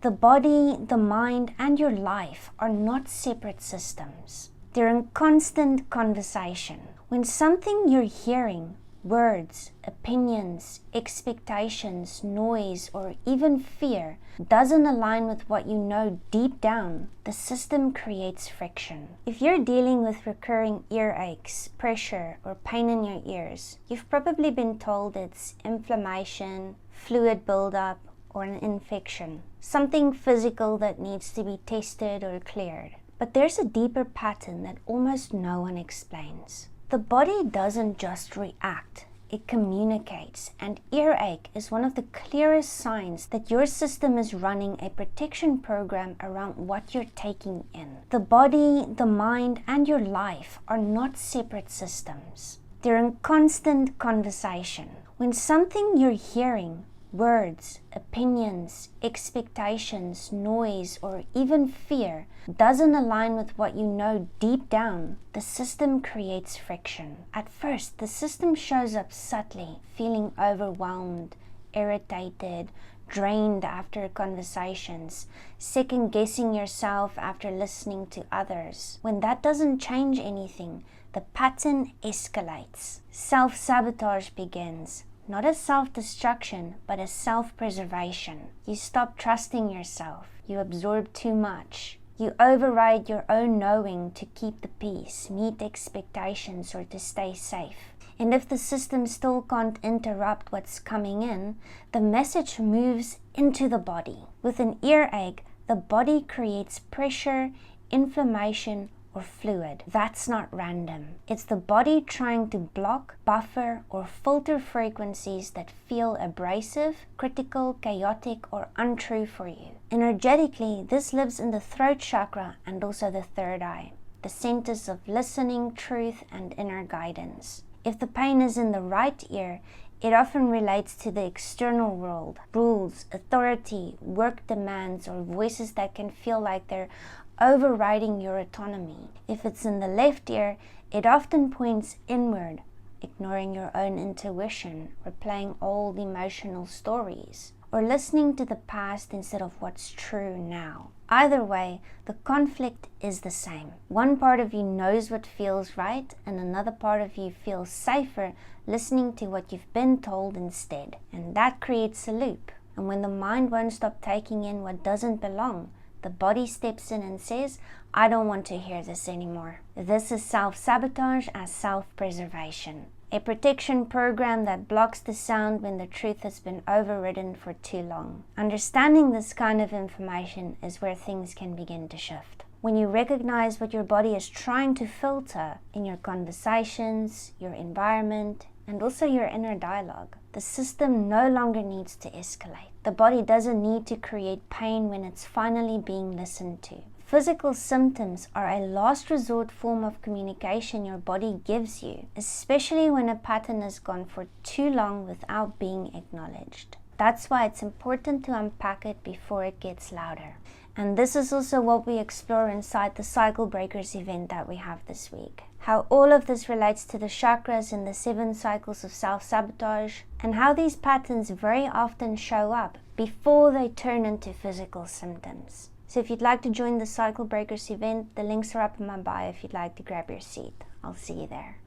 The body, the mind, and your life are not separate systems. They're in constant conversation. When something you're hearing, words, opinions, expectations, noise, or even fear, doesn't align with what you know deep down, the system creates friction. If you're dealing with recurring earaches, pressure, or pain in your ears, you've probably been told it's inflammation, fluid buildup, or an infection, something physical that needs to be tested or cleared. But there's a deeper pattern that almost no one explains. The body doesn't just react, it communicates, and earache is one of the clearest signs that your system is running a protection program around what you're taking in. The body, the mind, and your life are not separate systems. They're in constant conversation. When something you're hearing, words, opinions, expectations, noise, or even fear doesn't align with what you know deep down, the system creates friction. At first, the system shows up subtly, feeling overwhelmed, irritated, drained after conversations, second-guessing yourself after listening to others. When that doesn't change anything, the pattern escalates. Self-sabotage begins. Not as self-destruction, but as self-preservation. You stop trusting yourself. You absorb too much. You override your own knowing to keep the peace, meet expectations, or to stay safe. And if the system still can't interrupt what's coming in, the message moves into the body. With an earache, the body creates pressure, inflammation, or fluid. That's not random. It's the body trying to block, buffer, or filter frequencies that feel abrasive, critical, chaotic, or untrue for you. Energetically, this lives in the throat chakra and also the third eye, the centers of listening, truth, and inner guidance. If the pain is in the right ear, it often relates to the external world, rules, authority, work demands, or voices that can feel like they're overriding your autonomy. If it's in the left ear, it often points inward, ignoring your own intuition, replaying old emotional stories, or listening to the past instead of what's true now. Either way, the conflict is the same. One part of you knows what feels right, and another part of you feels safer listening to what you've been told instead. And that creates a loop. And when the mind won't stop taking in what doesn't belong, the body steps in and says, I don't want to hear this anymore. This is self-sabotage as self-preservation. A protection program that blocks the sound when the truth has been overridden for too long. Understanding this kind of information is where things can begin to shift. When you recognize what your body is trying to filter in your conversations, your environment, and also your inner dialogue, the system no longer needs to escalate. The body doesn't need to create pain when it's finally being listened to. Physical symptoms are a last resort form of communication your body gives you, especially when a pattern has gone for too long without being acknowledged. That's why it's important to unpack it before it gets louder. And this is also what we explore inside the Cycle Breakers event that we have this week. How all of this relates to the chakras and the 7 cycles of self-sabotage, and how these patterns very often show up before they turn into physical symptoms. So if you'd like to join the Cycle Breakers event, the links are up in my bio if you'd like to grab your seat. I'll see you there.